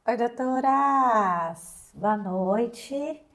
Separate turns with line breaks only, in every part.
Oi, doutoras! Boa noite.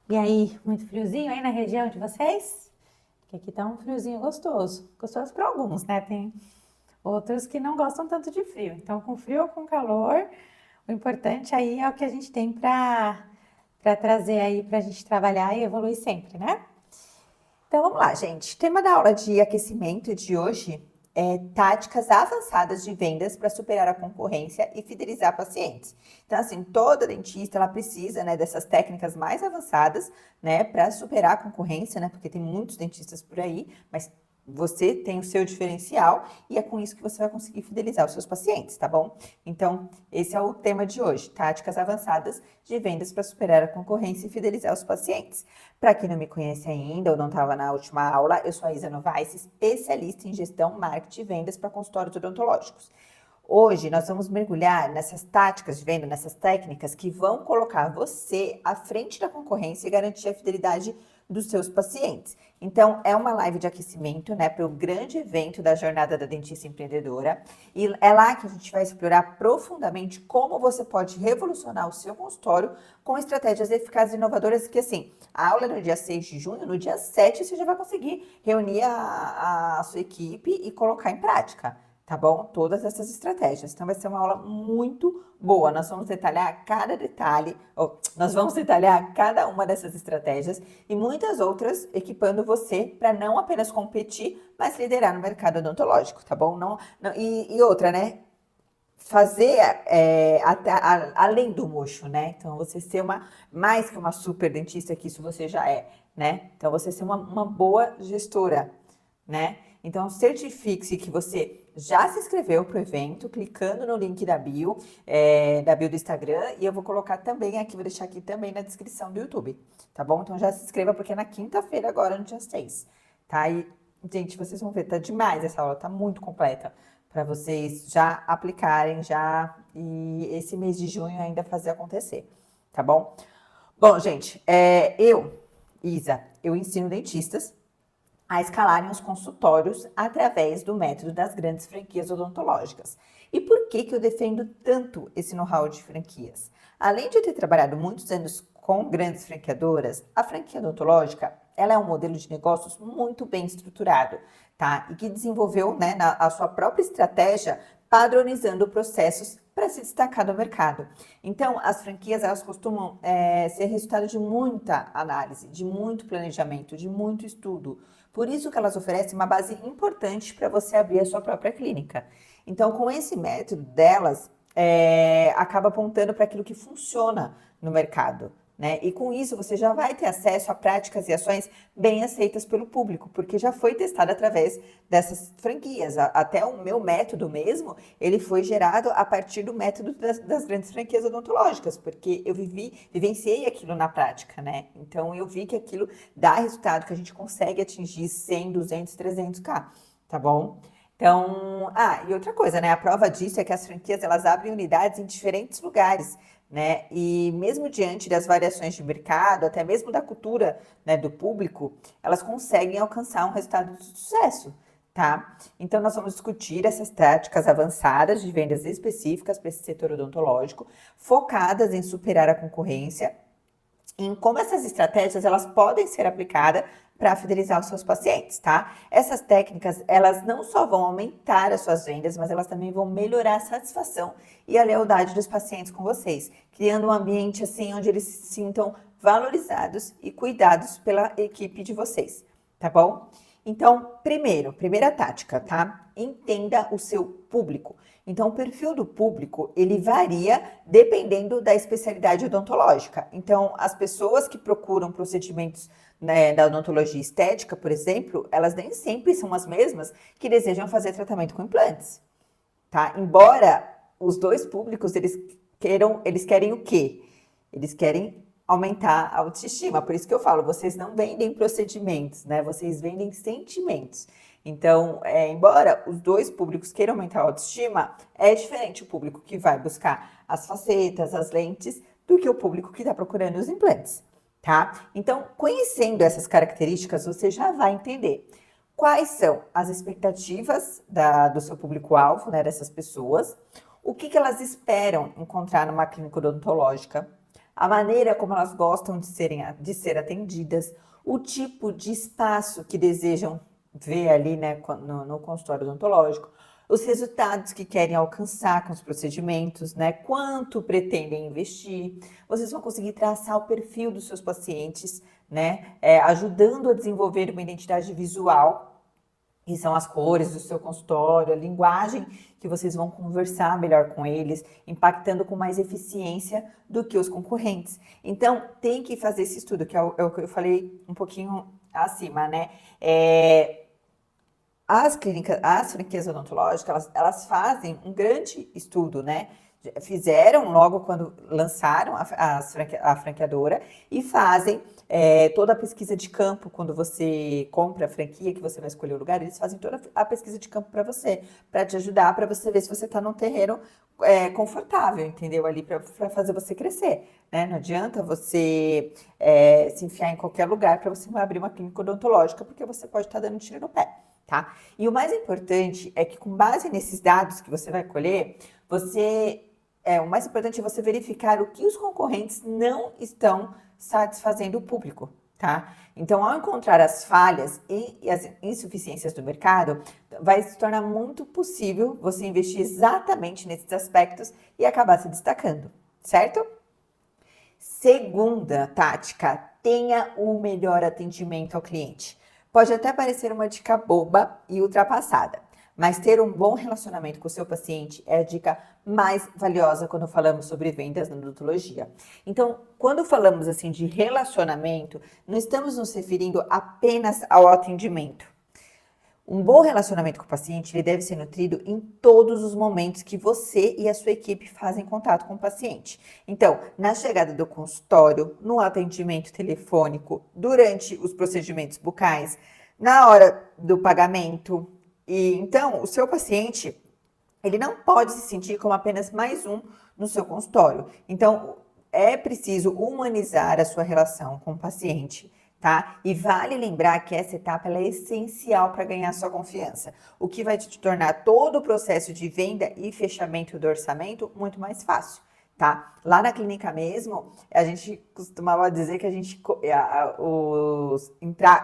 E aí, muito friozinho aí na região de vocês? Que aqui tá um friozinho gostoso. Gostoso para alguns, né? Tem outros que não gostam tanto de frio. Então, com frio ou com calor, o importante aí é o que a gente tem para trazer aí para a gente trabalhar e evoluir sempre, né? Então vamos lá, gente. O tema da aula de aquecimento de hoje é táticas avançadas de vendas para superar a concorrência e fidelizar pacientes. Então, assim, toda dentista ela precisa, né, dessas técnicas mais avançadas, né, para superar a concorrência, né, porque tem muitos dentistas por aí, mas você tem o seu diferencial e é com isso que você vai conseguir fidelizar os seus pacientes, tá bom? Então, esse é o tema de hoje: táticas avançadas de vendas para superar a concorrência e fidelizar os pacientes. Para quem não me conhece ainda ou não estava na última aula, eu sou a Isa Novaes, especialista em gestão, marketing e vendas para consultórios odontológicos. Hoje nós vamos mergulhar nessas táticas de venda, nessas técnicas que vão colocar você à frente da concorrência e garantir a fidelidade dos seus pacientes. Então, é uma live de aquecimento, né, para o grande evento da Jornada da Dentista Empreendedora. E é lá que a gente vai explorar profundamente como você pode revolucionar o seu consultório com estratégias eficazes e inovadoras que, assim, a aula é no dia 6 de junho, no dia 7 você já vai conseguir reunir a sua equipe e colocar em prática, tá bom? Todas essas estratégias. Então vai ser uma aula muito boa. Nós vamos detalhar cada detalhe, nós vamos detalhar cada uma dessas estratégias e muitas outras, equipando você para não apenas competir, mas liderar no mercado odontológico, tá bom? E outra, né? Fazer além do mocho, né? Então, você ser mais que uma super dentista, que isso você já é, né? Então, você ser uma boa gestora, né? Então, certifique-se que você já se inscreveu para o evento, clicando no link da bio do Instagram, e eu vou colocar também aqui, vou deixar aqui também na descrição do YouTube, tá bom? Então, já se inscreva, porque é na quinta-feira agora, no dia 6, tá? E, gente, vocês vão ver, tá demais essa aula, tá muito completa para vocês já aplicarem já e esse mês de junho ainda fazer acontecer, tá bom? Bom, gente, Isa, eu ensino dentistas a escalarem os consultórios através do método das grandes franquias odontológicas. E por que que eu defendo tanto esse know-how de franquias? Além de eu ter trabalhado muitos anos com grandes franqueadoras, a franquia odontológica ela é um modelo de negócios muito bem estruturado, tá? E que desenvolveu, né, a sua própria estratégia padronizando processos para se destacar no mercado. Então, as franquias elas costumam ser resultado de muita análise, de muito planejamento, de muito estudo. Por isso que elas oferecem uma base importante para você abrir a sua própria clínica. Então, com esse método delas, acaba apontando para aquilo que funciona no mercado, né? E com isso você já vai ter acesso a práticas e ações bem aceitas pelo público, porque já foi testado através dessas franquias. Até o meu método mesmo, ele foi gerado a partir do método das grandes franquias odontológicas, porque eu vivenciei aquilo na prática, né? Então eu vi que aquilo dá resultado, que a gente consegue atingir 100, 200, 300K, tá bom? Então, e outra coisa, né? A prova disso é que as franquias elas abrem unidades em diferentes lugares, né? E mesmo diante das variações de mercado, até mesmo da cultura, né, do público, elas conseguem alcançar um resultado de sucesso, tá? Então, nós vamos discutir essas táticas avançadas de vendas específicas para esse setor odontológico, focadas em superar a concorrência, em como essas estratégias elas podem ser aplicadas para fidelizar os seus pacientes, tá? Essas técnicas, elas não só vão aumentar as suas vendas, mas elas também vão melhorar a satisfação e a lealdade dos pacientes com vocês, criando um ambiente assim onde eles se sintam valorizados e cuidados pela equipe de vocês, tá bom? Então, primeira tática, tá? Entenda o seu público. Então, o perfil do público, ele varia dependendo da especialidade odontológica. Então, as pessoas que procuram procedimentos, né, da odontologia estética, por exemplo, elas nem sempre são as mesmas que desejam fazer tratamento com implantes, tá? Embora os dois públicos, eles querem o quê? Eles querem aumentar a autoestima. Por isso que eu falo, vocês não vendem procedimentos, né? Vocês vendem sentimentos. Então, embora os dois públicos queiram aumentar a autoestima, é diferente o público que vai buscar as facetas, as lentes, do que o público que está procurando os implantes, tá? Então, conhecendo essas características, você já vai entender quais são as expectativas do seu público-alvo, né, dessas pessoas, o que elas esperam encontrar numa clínica odontológica, a maneira como elas gostam de ser atendidas, o tipo de espaço que desejam ver ali, né, no consultório odontológico, os resultados que querem alcançar com os procedimentos, né, quanto pretendem investir. Vocês vão conseguir traçar o perfil dos seus pacientes, né, ajudando a desenvolver uma identidade visual, que são as cores do seu consultório, a linguagem que vocês vão conversar melhor com eles, impactando com mais eficiência do que os concorrentes. Então, tem que fazer esse estudo, que é o que eu falei um pouquinho acima, né? As franquias odontológicas, elas fazem um grande estudo, né? Fizeram logo quando lançaram a franqueadora e fazem toda a pesquisa de campo. Quando você compra a franquia, que você vai escolher o lugar, eles fazem toda a pesquisa de campo para você, para te ajudar, para você ver se você está num terreno confortável, entendeu? Ali para fazer você crescer, né? Não adianta você se enfiar em qualquer lugar para você abrir uma clínica odontológica, porque você pode estar dando tiro no pé. Tá? E o mais importante é que, com base nesses dados que você vai colher, o mais importante é você verificar o que os concorrentes não estão satisfazendo o público, tá? Então, ao encontrar as falhas e as insuficiências do mercado, vai se tornar muito possível você investir exatamente nesses aspectos e acabar se destacando, certo? Segunda tática, tenha o melhor atendimento ao cliente. Pode até parecer uma dica boba e ultrapassada, mas ter um bom relacionamento com o seu paciente é a dica mais valiosa quando falamos sobre vendas na odontologia. Então, quando falamos assim de relacionamento, não estamos nos referindo apenas ao atendimento. Um bom relacionamento com o paciente, ele deve ser nutrido em todos os momentos que você e a sua equipe fazem contato com o paciente. Então, na chegada do consultório, no atendimento telefônico, durante os procedimentos bucais, na hora do pagamento. E então, o seu paciente, ele não pode se sentir como apenas mais um no seu consultório. Então, é preciso humanizar a sua relação com o paciente, tá? E vale lembrar que essa etapa ela é essencial para ganhar sua confiança, o que vai te tornar todo o processo de venda e fechamento do orçamento muito mais fácil, tá? Lá na clínica mesmo, a gente costumava dizer que a gente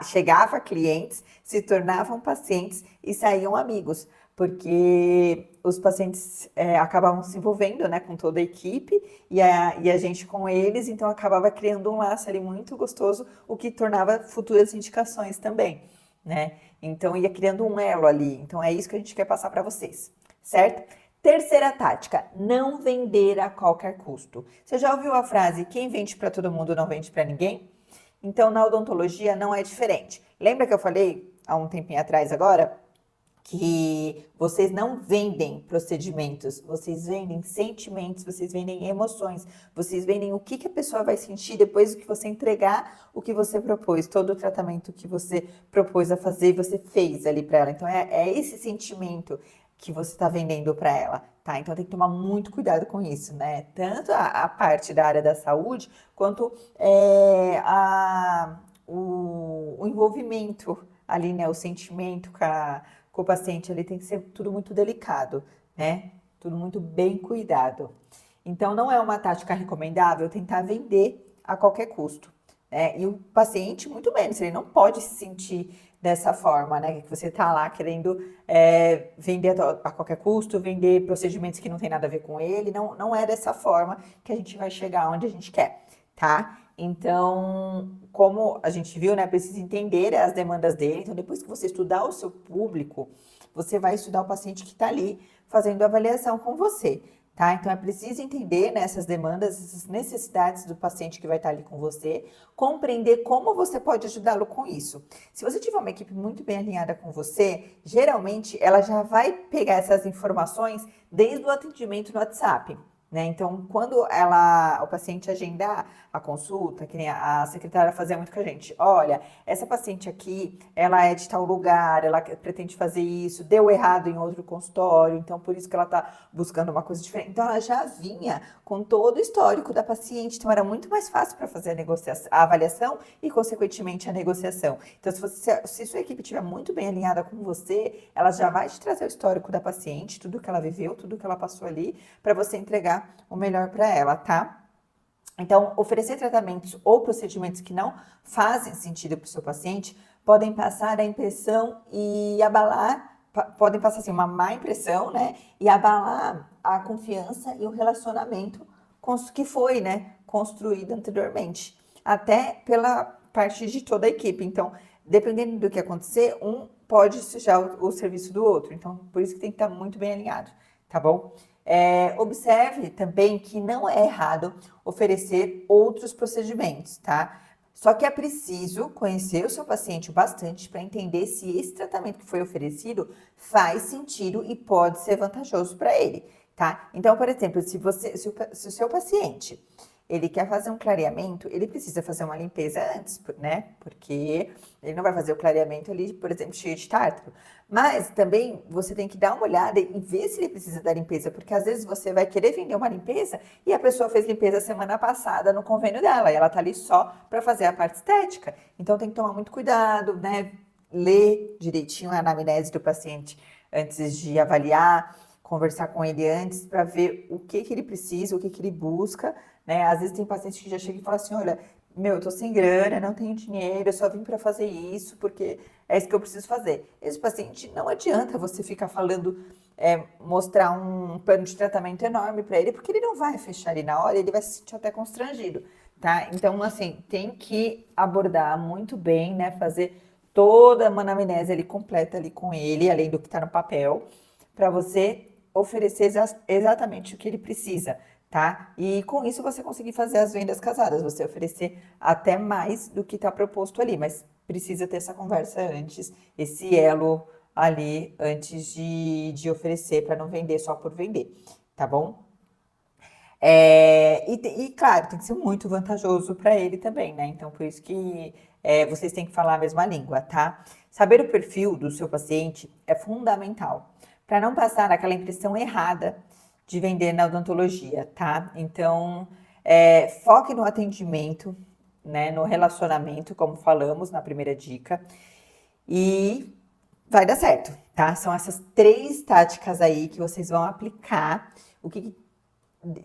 chegava clientes, se tornavam pacientes e saíam amigos, porque os pacientes acabavam se envolvendo, né, com toda a equipe e a gente com eles, então acabava criando um laço ali muito gostoso, o que tornava futuras indicações também, né? Então ia criando um elo ali. Então é isso que a gente quer passar para vocês, certo? Terceira tática, não vender a qualquer custo. Você já ouviu a frase, quem vende para todo mundo não vende para ninguém? Então na odontologia não é diferente. Lembra que eu falei há um tempinho atrás agora? Que vocês não vendem procedimentos, vocês vendem sentimentos, vocês vendem emoções, vocês vendem o que a pessoa vai sentir depois do que você entregar o que você propôs, todo o tratamento que você propôs a fazer e você fez ali para ela. Então, é esse sentimento que você está vendendo para ela, tá? Então, tem que tomar muito cuidado com isso, né? Tanto a parte da área da saúde, quanto o envolvimento ali, né? O sentimento com o paciente, ele tem que ser tudo muito delicado, né? Tudo muito bem cuidado. Então, não é uma tática recomendável tentar vender a qualquer custo, né? E o paciente, muito menos, ele não pode se sentir dessa forma, né? Que você tá lá querendo vender a qualquer custo, vender procedimentos que não tem nada a ver com ele. Não é dessa forma que a gente vai chegar onde a gente quer, tá? Então, como a gente viu, né, precisa entender as demandas dele. Então, depois que você estudar o seu público, você vai estudar o paciente que está ali fazendo a avaliação com você, tá? Então, é preciso entender, né, essas demandas, essas necessidades do paciente que vai estar ali com você, compreender como você pode ajudá-lo com isso. Se você tiver uma equipe muito bem alinhada com você, geralmente ela já vai pegar essas informações desde o atendimento no WhatsApp.
né? Então, quando o paciente agenda a consulta, que nem a secretária fazia muito com a gente, olha, essa paciente aqui, ela é de tal lugar, ela pretende fazer isso, deu errado em outro consultório, então por isso que ela está buscando uma coisa diferente. Então, ela já vinha com todo o histórico da paciente, então era muito mais fácil para fazer a negociação, a avaliação e, consequentemente, a negociação. Então, se sua equipe estiver muito bem alinhada com você, ela já vai te trazer o histórico da paciente, tudo que ela viveu, tudo que ela passou ali, para você entregar o melhor para ela, tá? Então, oferecer tratamentos ou procedimentos que não fazem sentido para o seu paciente podem passar a impressão e abalar, podem passar assim, uma má impressão, né? E abalar a confiança e o relacionamento que foi, né, construído anteriormente, até pela parte de toda a equipe. Então, dependendo do que acontecer, um pode sujar o serviço do outro. Então, por isso que tem que estar muito bem alinhado, tá bom? Observe também que não é errado oferecer outros procedimentos, tá? Só que é preciso conhecer o seu paciente o bastante para entender se esse tratamento que foi oferecido faz sentido e pode ser vantajoso para ele, tá? Então, por exemplo, se o seu paciente ele quer fazer um clareamento, ele precisa fazer uma limpeza antes, né? Porque ele não vai fazer o clareamento ali, por exemplo, cheio de tártaro. Mas também você tem que dar uma olhada e ver se ele precisa da limpeza, porque às vezes você vai querer vender uma limpeza e a pessoa fez limpeza semana passada no convênio dela e ela tá ali só para fazer a parte estética. Então tem que tomar muito cuidado, né? Ler direitinho a anamnese do paciente antes de avaliar, conversar com ele antes para ver o que ele precisa, o que ele busca, né? Às vezes tem paciente que já chega e fala assim, olha, meu, eu tô sem grana, não tenho dinheiro, eu só vim para fazer isso porque é isso que eu preciso fazer. Esse paciente, não adianta você ficar falando, mostrar um plano de tratamento enorme para ele, porque ele não vai fechar ali na hora, ele vai se sentir até constrangido, tá? Então, assim, tem que abordar muito bem, né? Fazer toda uma anamnese ali completa ali com ele, além do que está no papel, para você oferecer exatamente o que ele precisa, tá? E com isso você conseguir fazer as vendas casadas, você oferecer até mais do que está proposto ali, mas precisa ter essa conversa antes, esse elo ali antes de oferecer, para não vender só por vender, tá bom? Claro, tem que ser muito vantajoso para ele também, né? Então, por isso que vocês têm que falar a mesma língua, tá? Saber o perfil do seu paciente é fundamental para não passar aquela impressão errada de vender na odontologia, tá? Então, foque no atendimento, né? No relacionamento, como falamos na primeira dica, e vai dar certo, tá? São essas 3 táticas aí que vocês vão aplicar.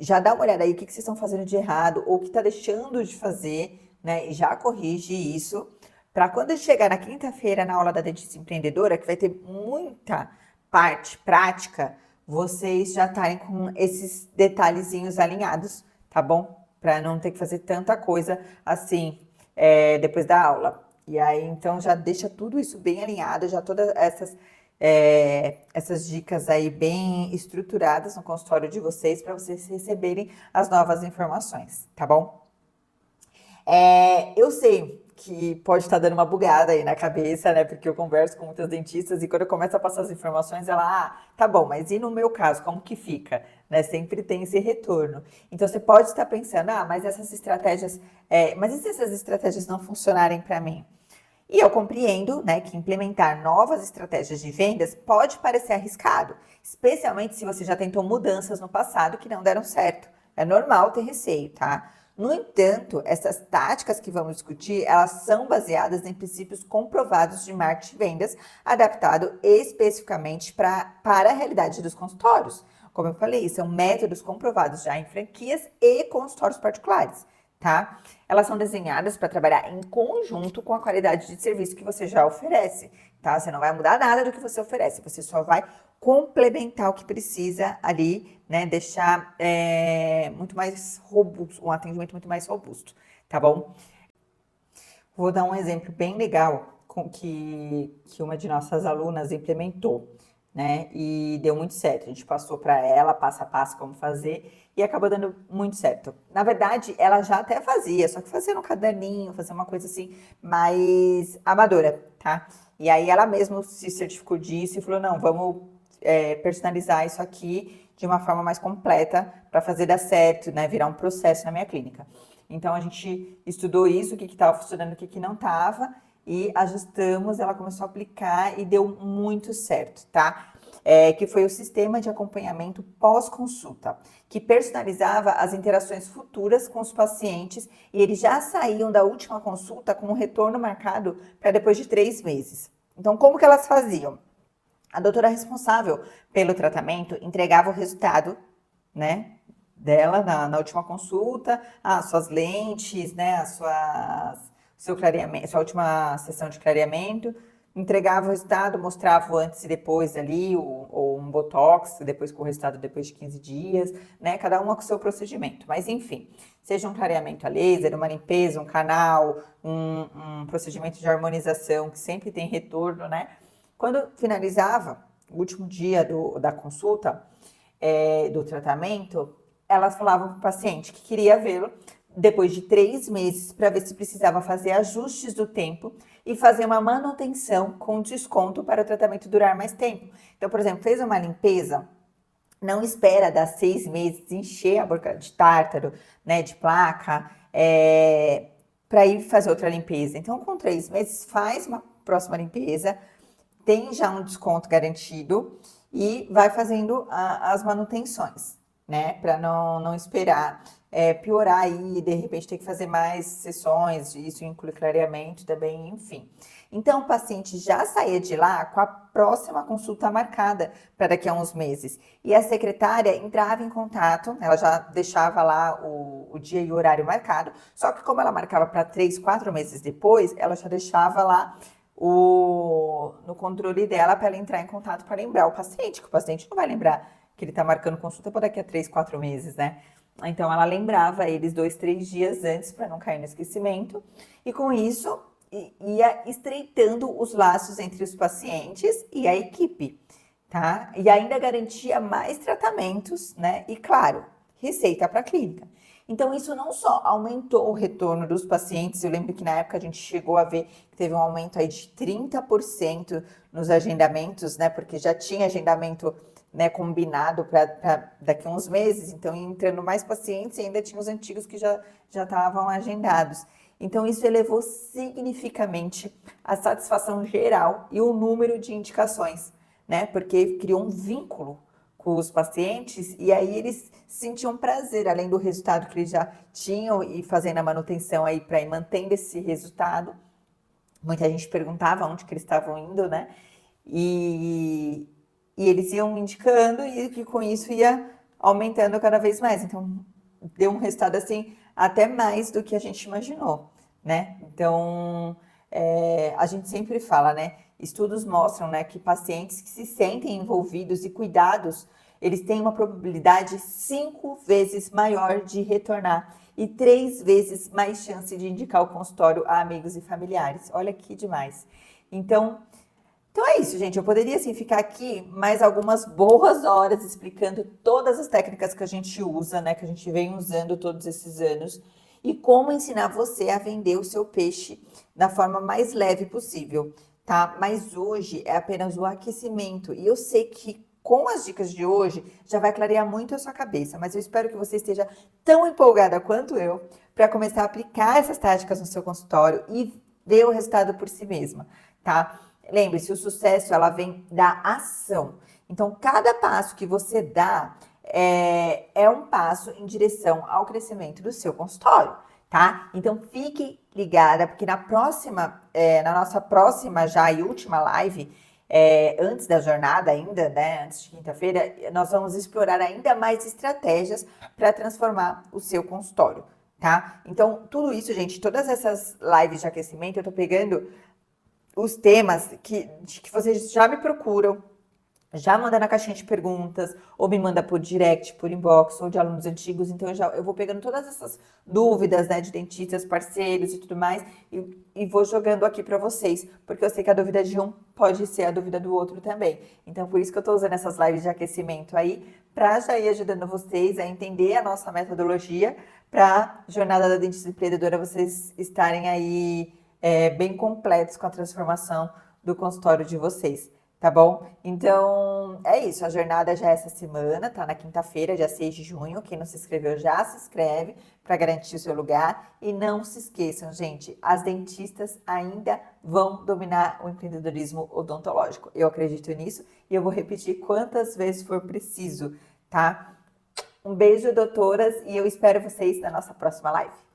Já dá uma olhada aí o que vocês estão fazendo de errado ou o que está deixando de fazer, né? E já corrige isso para quando chegar na quinta-feira na aula da dentista empreendedora, que vai ter muita parte prática, vocês já estarem com esses detalhezinhos alinhados, tá bom? Para não ter que fazer tanta coisa assim depois da aula. E aí, então, já deixa tudo isso bem alinhado, já todas essas dicas aí bem estruturadas no consultório de vocês para vocês receberem as novas informações, tá bom? Eu sei que pode estar dando uma bugada aí na cabeça, né? Porque eu converso com muitas dentistas e quando eu começo a passar as informações, tá bom, mas e no meu caso, como que fica? Né? Sempre tem esse retorno. Então você pode estar pensando, mas essas estratégias, mas e se essas estratégias não funcionarem para mim? E eu compreendo, né, que implementar novas estratégias de vendas pode parecer arriscado, especialmente se você já tentou mudanças no passado que não deram certo. É normal ter receio, tá? No entanto, essas táticas que vamos discutir, elas são baseadas em princípios comprovados de marketing e vendas, adaptado especificamente para a realidade dos consultórios. Como eu falei, são métodos comprovados já em franquias e consultórios particulares, tá? Elas são desenhadas para trabalhar em conjunto com a qualidade de serviço que você já oferece, tá? Você não vai mudar nada do que você oferece, você só vai complementar o que precisa ali, né? Deixar muito mais robusto, um atendimento muito mais robusto, tá bom? Vou dar um exemplo bem legal que uma de nossas alunas implementou, né? E deu muito certo. A gente passou para ela passo a passo como fazer e acabou dando muito certo. Na verdade, ela já até fazia, só que fazia no caderninho, fazia uma coisa assim mais amadora, tá? E aí ela mesma se certificou disso e falou: não, vamos personalizar isso aqui de uma forma mais completa para fazer dar certo, né? Virar um processo na minha clínica. Então, a gente estudou isso, o que estava funcionando, o que não estava, e ajustamos, ela começou a aplicar e deu muito certo, tá? Que foi o sistema de acompanhamento pós-consulta, que personalizava as interações futuras com os pacientes e eles já saíam da última consulta com um retorno marcado para depois de 3 meses. Então, como que elas faziam? A doutora responsável pelo tratamento entregava o resultado, né, dela na última consulta, as suas lentes, né, seu clareamento, sua última sessão de clareamento, entregava o resultado, mostrava o antes e depois ali, ou um botox, depois com o resultado depois de 15 dias, né, cada uma com o seu procedimento. Mas enfim, seja um clareamento a laser, uma limpeza, um canal, um procedimento de harmonização que sempre tem retorno, né? Quando finalizava o último dia da consulta, do tratamento, elas falavam para o paciente que queria vê-lo depois de 3 meses para ver se precisava fazer ajustes do tempo e fazer uma manutenção com desconto para o tratamento durar mais tempo. Então, por exemplo, fez uma limpeza, não espera dar 6 meses, encher a boca de tártaro, né, de placa, para ir fazer outra limpeza. Então, com 3 meses, faz uma próxima limpeza, tem já um desconto garantido e vai fazendo as manutenções, né? Para não esperar piorar aí e de repente ter que fazer mais sessões, isso inclui clareamento também, enfim. Então, o paciente já saía de lá com a próxima consulta marcada para daqui a uns meses. E a secretária entrava em contato, ela já deixava lá o dia e o horário marcado, só que como ela marcava para 3, 4 meses depois, ela já deixava lá no controle dela para ela entrar em contato para lembrar o paciente, que o paciente não vai lembrar que ele está marcando consulta para daqui a 3, 4 meses, né? Então, ela lembrava eles 2, 3 dias antes para não cair no esquecimento. E com isso, ia estreitando os laços entre os pacientes e a equipe, tá? E ainda garantia mais tratamentos, né? E, claro, receita para a clínica. Então, isso não só aumentou o retorno dos pacientes, eu lembro que na época a gente chegou a ver que teve um aumento aí de 30% nos agendamentos, né? Porque já tinha agendamento, né, combinado para daqui a uns meses, então entrando mais pacientes e ainda tinha os antigos que já estavam agendados. Então, isso elevou significativamente a satisfação geral e o número de indicações, né? Porque criou um vínculo com os pacientes e aí eles sentiam prazer, além do resultado que eles já tinham e fazendo a manutenção aí para ir mantendo esse resultado. Muita gente perguntava onde que eles estavam indo, né? E eles iam indicando e que com isso ia aumentando cada vez mais. Então, deu um resultado assim, até mais do que a gente imaginou, né? Então, a gente sempre fala, né? Estudos mostram, né, que pacientes que se sentem envolvidos e cuidados, eles têm uma probabilidade 5 vezes maior de retornar e 3 vezes mais chance de indicar o consultório a amigos e familiares. Olha que demais. Então é isso, gente. Eu poderia, assim, ficar aqui mais algumas boas horas explicando todas as técnicas que a gente usa, né? Que a gente vem usando todos esses anos. E como ensinar você a vender o seu peixe da forma mais leve possível, tá? Mas hoje é apenas o aquecimento. E eu sei que com as dicas de hoje já vai clarear muito a sua cabeça. Mas eu espero que você esteja tão empolgada quanto eu para começar a aplicar essas táticas no seu consultório e ver o resultado por si mesma, tá? Lembre-se, o sucesso ela vem da ação. Então, cada passo que você dá é um passo em direção ao crescimento do seu consultório, tá? Então, fique ligada, porque na nossa próxima já e última live, antes da jornada ainda, né, antes de quinta-feira, nós vamos explorar ainda mais estratégias para transformar o seu consultório, tá? Então, tudo isso, gente, todas essas lives de aquecimento, eu tô pegando os temas que vocês já me procuram, já manda na caixinha de perguntas, ou me manda por direct, por inbox, ou de alunos antigos. Então, eu vou pegando todas essas dúvidas, né, de dentistas, parceiros e tudo mais, e vou jogando aqui para vocês, porque eu sei que a dúvida de um pode ser a dúvida do outro também. Então, por isso que eu tô usando essas lives de aquecimento aí, para já ir ajudando vocês a entender a nossa metodologia, para Jornada da Dentista Empreendedora vocês estarem aí bem completos com a transformação do consultório de vocês, Tá bom? Então, é isso. A jornada já é essa semana, tá na quinta-feira, dia 6 de junho. Quem não se inscreveu já se inscreve para garantir o seu lugar. E não se esqueçam, gente, as dentistas ainda vão dominar o empreendedorismo odontológico. Eu acredito nisso e eu vou repetir quantas vezes for preciso, tá? Um beijo, doutoras, e eu espero vocês na nossa próxima live.